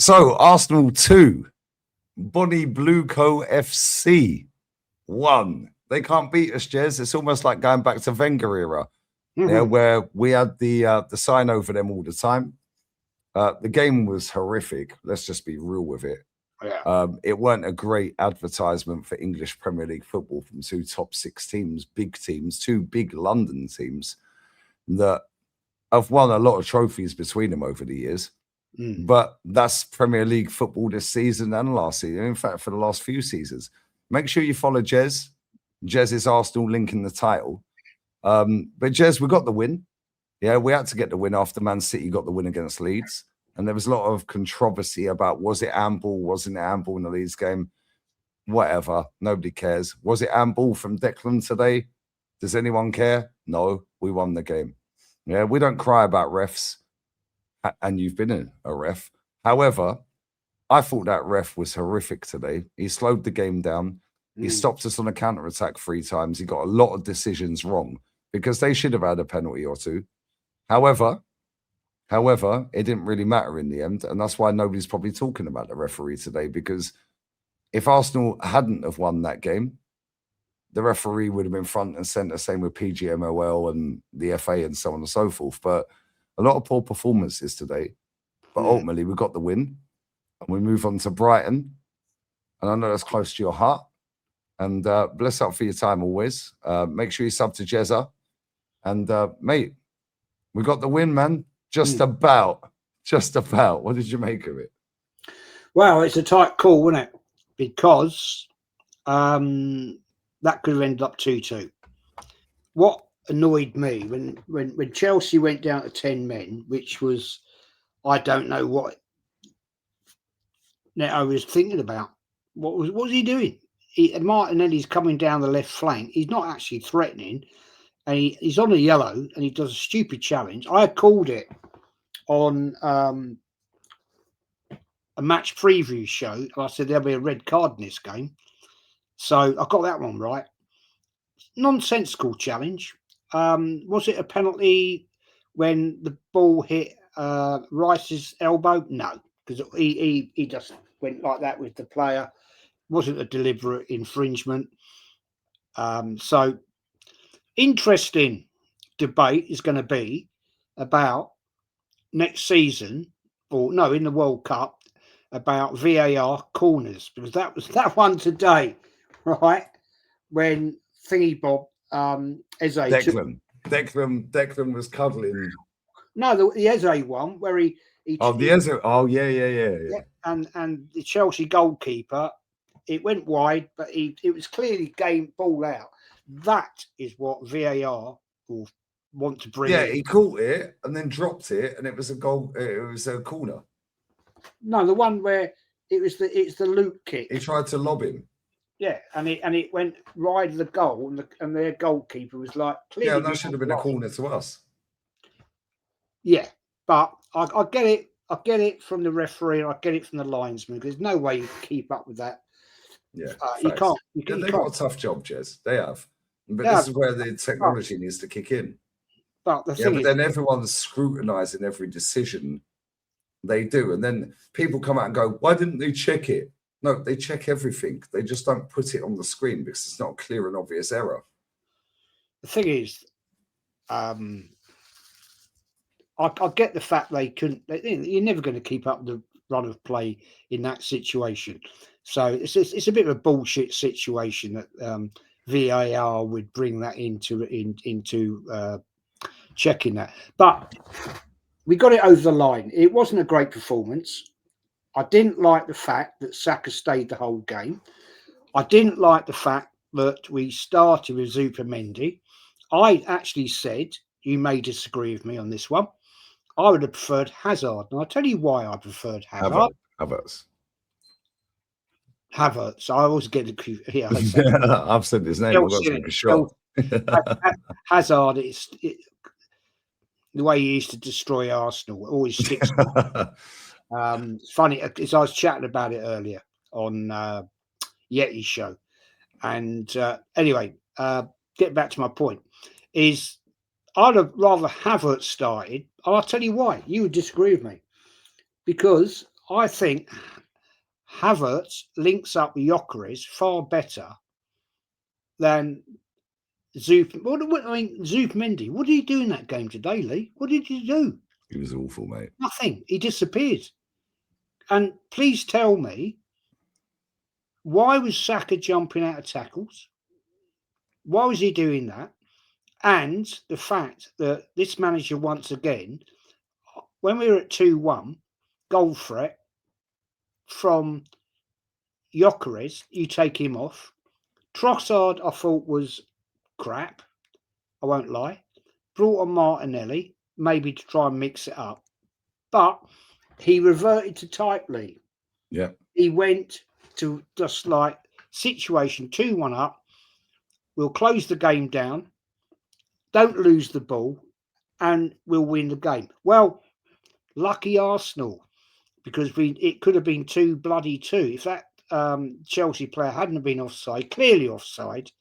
So Arsenal 2, Bonnieblueco FC 1. They can't beat us, Jez. It's almost like going back to Wenger era, where we had the sign over them all the time. The game was horrific. Let's just be real with it. Yeah. It weren't a great advertisement for English Premier League football from two top 6 teams, big teams, two big London teams that have won a lot of trophies between them over the years. But that's Premier League football this season and last season. In fact, for the last few seasons. Make sure you follow Jez. Jez's Arsenal link in the title. But Jez, we got the win. Yeah, we had to get the win after Man City got the win against Leeds. And there was a lot of controversy about, was it handball, wasn't it handball in the Leeds game? Whatever, nobody cares. Was it handball from Declan today? Does anyone care? No, we won the game. Yeah, we don't cry about refs. And you've been a ref. However, I thought that ref was horrific today. He slowed the game down. He stopped us on a counter-attack 3 times. He got a lot of decisions wrong because they should have had a penalty or 2. However, it didn't really matter in the end. And that's why nobody's probably talking about the referee today, because if Arsenal hadn't have won that game, the referee would have been front and centre, same with PGMOL and the FA and so on and so forth. But a lot of poor performances today. But ultimately, we got the win. And we move on to Brighton. And I know that's close to your heart. And bless up for your time always. Make sure you sub to Jezza. And, mate, we got the win, man. Just about. What did you make of it? Well, it's a tight call, wasn't it? Because that could have ended up 2-2. What annoyed me when Chelsea went down to 10 men, which was, I don't know what Neto was thinking about. What was he doing? Martinelli's coming down the left flank. He's not actually threatening, and he's on a yellow, and he does a stupid challenge. I called it on a match preview show, and I said there'll be a red card in this game. So I got that one right. Nonsensical challenge. Was it a penalty when the ball hit Rice's elbow? No, because he just went like that with the player. Wasn't a deliberate infringement. So interesting debate is going to be about next season, or no, in the World Cup, about VAR corners, because that was that one today, right? When Thingy Bob Eze Declan was cuddling. No, the Eze one where he the Eze. Oh yeah. And the Chelsea goalkeeper, it went wide, but it was clearly game ball out. That is what VAR will want to bring. Yeah, in. He caught it and then dropped it, and it was a goal. It was a corner. No, the one where it's the loop kick. He tried to lob him. Yeah, and it went wide of the goal, and their goalkeeper was like, clearly. Yeah, that should have been a corner to us. Yeah, but I get it. I get it from the referee. I get it from the linesman. There's no way you can keep up with that. Yeah, you can't. They've got a tough job, Jez. They have. But this is where the technology needs to kick in. But the thing is, then everyone's scrutinising every decision they do. And then people come out and go, why didn't they check it? No, they check everything. They just don't put it on the screen because it's not a clear and obvious error. The thing is, I get the fact they couldn't. You're never going to keep up the run of play in that situation. So it's a bit of a bullshit situation that VAR would bring that into checking that. But we got it over the line. It wasn't a great performance. I didn't like the fact that Saka stayed the whole game. I didn't like the fact that we started with Zupimendi. I actually said, you may disagree with me on this one, I would have preferred Hazard. And I'll tell you why I preferred Hazard. Havertz. I always get the I've said his name. I've got to make a shot. Hazard, the way he used to destroy Arsenal, always sticks. Funny, because I was chatting about it earlier on Yeti's show. And anyway, get back to my point, is I'd have rather Havertz started. And I'll tell you why. You would disagree with me. Because I think Havertz links up with Gyökeres far better than Zup. What did he do in that game today, Lee? What did he do? He was awful, mate. Nothing. He disappeared. And please tell me, why was Saka jumping out of tackles? Why was he doing that? And the fact that this manager, once again, when we were at 2-1, goal threat from Gyökeres, you take him off. Trossard, I thought, was crap. I won't lie. Brought on Martinelli, maybe to try and mix it up. But he reverted to type, Lee. Yeah. He went to just like situation 2-1 up. We'll close the game down. Don't lose the ball, and we'll win the game. Well, lucky Arsenal, because it could have been 2-2. If that Chelsea player hadn't have been offside, clearly offside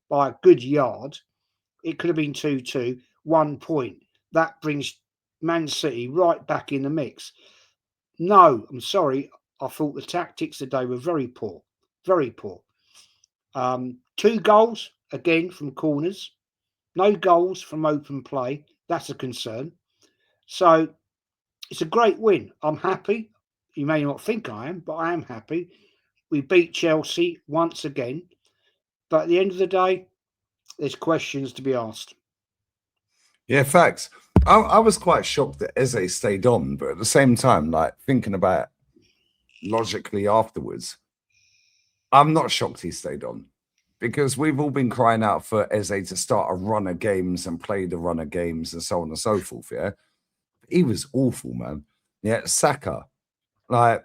by a good yard, it could have been 2-2, 1 point. That brings Man City right back in the mix. No, I'm sorry. I thought the tactics today were very poor. Very poor. 2 goals, again, from corners. No goals from open play. That's a concern. So it's a great win. I'm happy. You may not think I am, but I am happy. We beat Chelsea once again. But at the end of the day, there's questions to be asked. Yeah, facts. I was quite shocked that Eze stayed on, but at the same time, like thinking about it logically afterwards, I'm not shocked he stayed on because we've all been crying out for Eze to start a run of games and play the run of games and so on and so forth. Yeah, he was awful, man. Yeah, Saka, like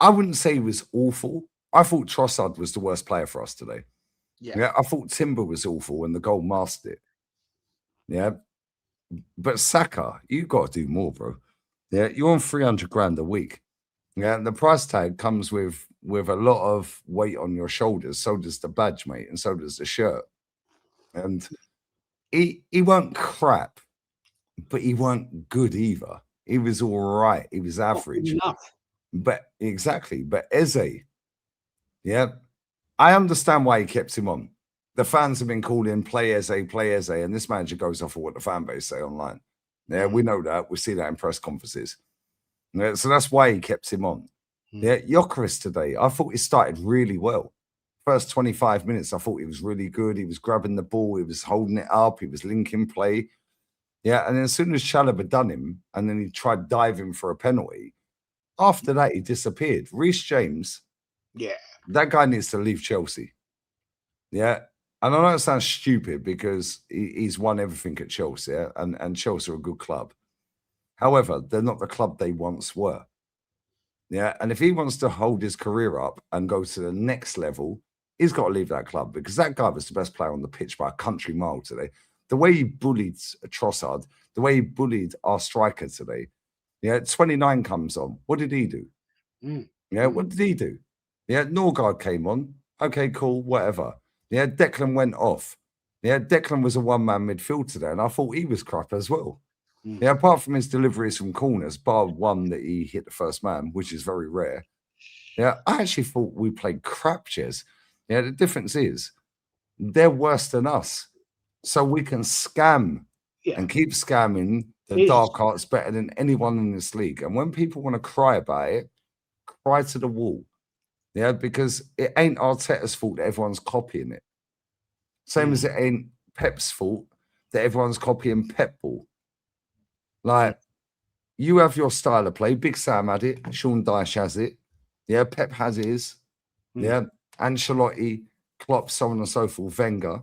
I wouldn't say he was awful. I thought Trossard was the worst player for us today. Yeah, I thought Timber was awful when the goal masked it. Yeah, but Saka, you got to do more, bro. Yeah, you're on 300 grand a week. Yeah, and the price tag comes with a lot of weight on your shoulders. So does the badge, mate, and so does the shirt. And he weren't crap, but he weren't good either. He was all right. He was average. Enough. But exactly. But Eze, yeah, I understand why he kept him on. The fans have been calling play Eze, and this manager goes off of what the fan base say online. Yeah, we know that. We see that in press conferences. Yeah, so that's why he kept him on. Yeah, Gyökeres today, I thought he started really well. First 25 minutes, I thought he was really good. He was grabbing the ball, he was holding it up, he was linking play. Yeah, and then as soon as Chalobah done him, and then he tried diving for a penalty, after that, he disappeared. Reece James, Yeah, that guy needs to leave Chelsea. Yeah, and I know it sounds stupid because he's won everything at Chelsea, yeah? and Chelsea are a good club. However, they're not the club they once were. Yeah, and if he wants to hold his career up and go to the next level, he's got to leave that club because that guy was the best player on the pitch by a country mile today. The way he bullied Trossard, the way he bullied our striker today. Yeah, 29 comes on. What did he do? Yeah, what did he do? Yeah, Norgard came on. Okay, cool, whatever. Yeah, Declan went off. Yeah, Declan was a one-man midfield today, and I thought he was crap as well. Yeah, apart from his deliveries from corners, bar one that he hit the first man, which is very rare. Yeah, I actually thought we played crap, Jez. Yeah, the difference is they're worse than us. So we can scam and keep scamming the dark arts better than anyone in this league. And when people want to cry about it, cry to the wall. Yeah, because it ain't Arteta's fault that everyone's copying it. Same as it ain't Pep's fault that everyone's copying Pep ball. Like, you have your style of play. Big Sam had it. Sean Dyche has it. Yeah, Pep has his. Yeah, Ancelotti, Klopp, so on and so forth, Wenger.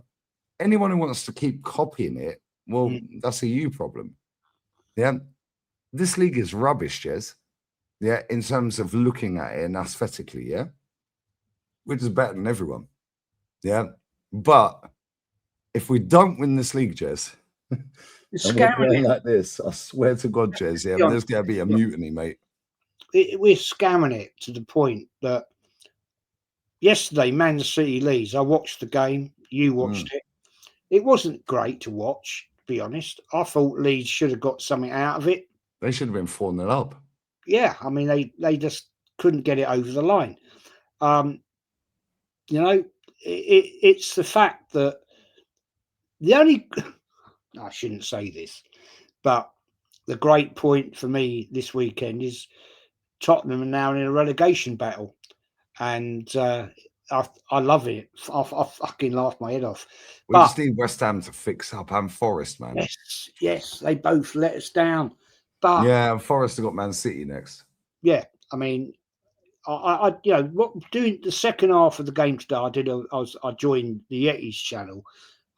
Anyone who wants to keep copying it, well, that's a you problem. Yeah, this league is rubbish, Jez. Yeah, in terms of looking at it and aesthetically, yeah, we're just better than everyone. Yeah, but if we don't win this league, Jez, and we're playing like this, I swear to God, Jez, yeah, there's going to be a mutiny, mate. We're scamming it to the point that yesterday, Man City Leeds, I watched the game. You watched it. It wasn't great to watch, to be honest. I thought Leeds should have got something out of it. They should have been 4-0 up. yeah, I mean, they just couldn't get it over the line. You know, it's the fact that the only, I shouldn't say this, but the great point for me this weekend is Tottenham are now in a relegation battle, and I love it. I fucking laugh my head off. We But just need West Ham to fix up, and Forest, man. yes, they both let us down. But Yeah, and Forest have got Man City next. yeah, I mean, I you know what, doing the second half of the game today, I joined the Yetis channel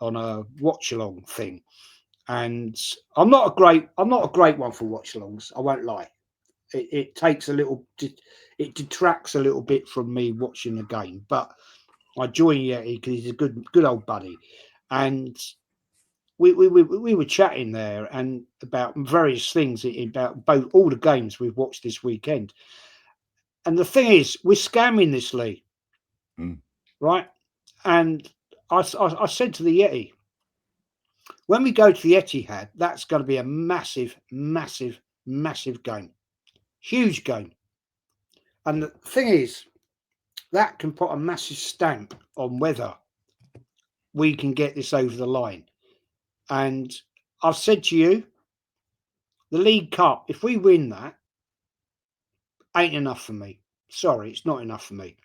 on a watch along thing, and I'm not a great one for watch alongs. I won't lie. It takes a little, it detracts a little bit from me watching the game, but I join Yeti because he's a good old buddy, and we were chatting there and about various things about both all the games we've watched this weekend. And the thing is, we're scamming this league, right? And I said to the Yeti, when we go to the Etihad, that's going to be a massive, massive, massive game, huge game. And the thing is, that can put a massive stamp on whether we can get this over the line. And I've said to you, the League Cup, if we win that, ain't enough for me. Sorry, it's not enough for me.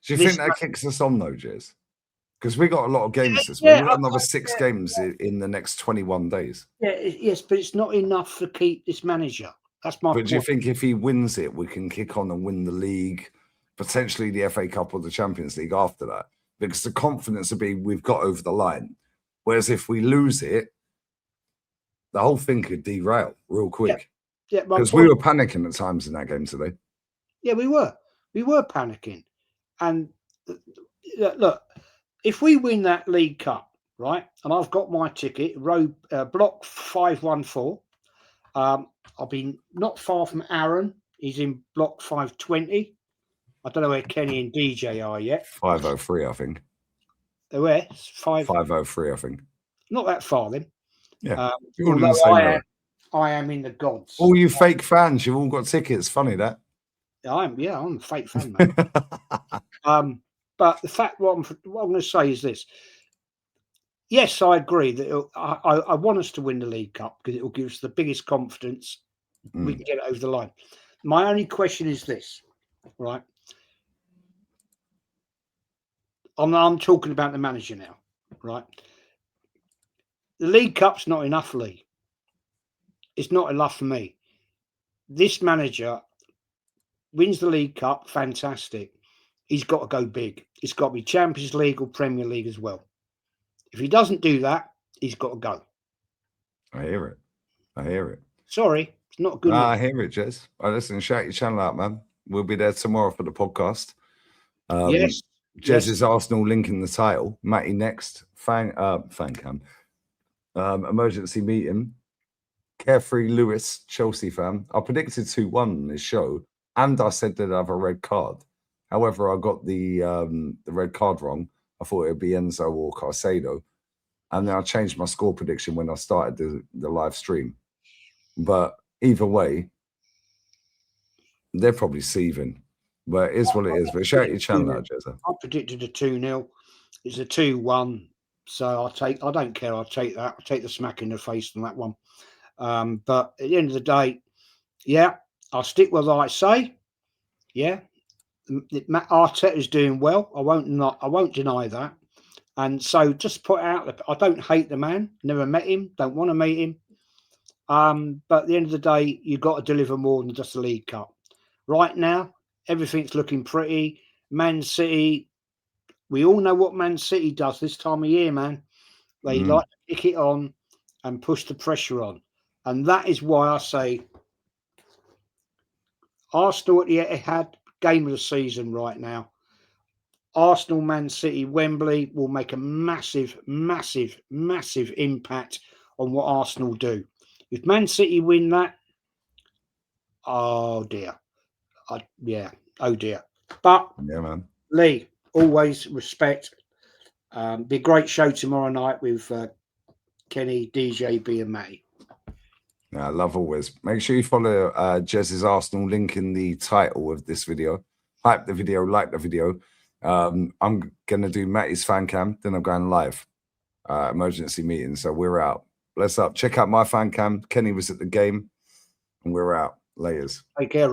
Do you think that kicks us on though, Jez? Because we got a lot of games this week. Yeah, We've got another 6 games in the next 21 days. Yeah, yes, but it's not enough to keep this manager. That's my point. But do you think if he wins it, we can kick on and win the league, potentially the FA Cup or the Champions League after that? Because the confidence would be we've got over the line. Whereas if we lose it, the whole thing could derail real quick. Yeah, because we were panicking at times in that game today. Yeah, we were panicking. And look, if we win that League Cup, right, and I've got my ticket, block 514. I'll be not far from Aaron. He's in block 520. I don't know where Kenny and DJ are yet. 503, I think. Where? 503, I think. Not that far then. Yeah. I am in the gods. All you fake fans, you've all got tickets. Funny that. I'm a fake fan, mate. But the fact, what I'm going to say is this. Yes, I agree that I want us to win the League Cup because it will give us the biggest confidence we can get it over the line. My only question is this, right? I'm talking about the manager now, right? The League Cup's not enough, Lee. It's not enough for me. This manager wins the League Cup, fantastic. He's got to go big. It's got to be Champions League or Premier League as well. If he doesn't do that, he's got to go. I hear it. Sorry, it's not good. I hear it, Jez. Listen, shout your channel out, man. We'll be there tomorrow for the podcast. Yes. Jez's Arsenal link in the title. Matty next. Fan cam. Emergency meeting. Carefree Lewis, Chelsea fan. I predicted 2-1 on this show, and I said they'd have a red card. However, I got the red card wrong. I thought it would be Enzo or Caicedo. And then I changed my score prediction when I started the live stream. But either way, they're probably seething. But it is what it is. But shout your channel out, Jezza. I predicted a 2-0. It's a 2-1. So I don't care. I'll take that. I'll take the smack in the face on that one. But at the end of the day, yeah, I'll stick with what I say. Yeah. Arteta's doing well. I won't deny that. And so just put out, I don't hate the man. Never met him. Don't want to meet him. But at the end of the day, you've got to deliver more than just the League Cup. Right now, everything's looking pretty. Man City, we all know what Man City does this time of year, man. They like to kick it on and push the pressure on. And that is why I say Arsenal at the Etihad, game of the season right now. Arsenal, Man City, Wembley will make a massive, massive, massive impact on what Arsenal do. If Man City win that, oh dear. Oh dear. But yeah, man. Lee, always respect. Be a great show tomorrow night with Kenny, DJ, B and Matty. Yeah, I love always. Make sure you follow Jez's Arsenal, link in the title of this video. Hype the video, like the video. I'm going to do Matty's fan cam, then I'm going live. Emergency meeting, so we're out. Bless up. Check out my fan cam. Kenny was at the game, and we're out. Layers. Take care.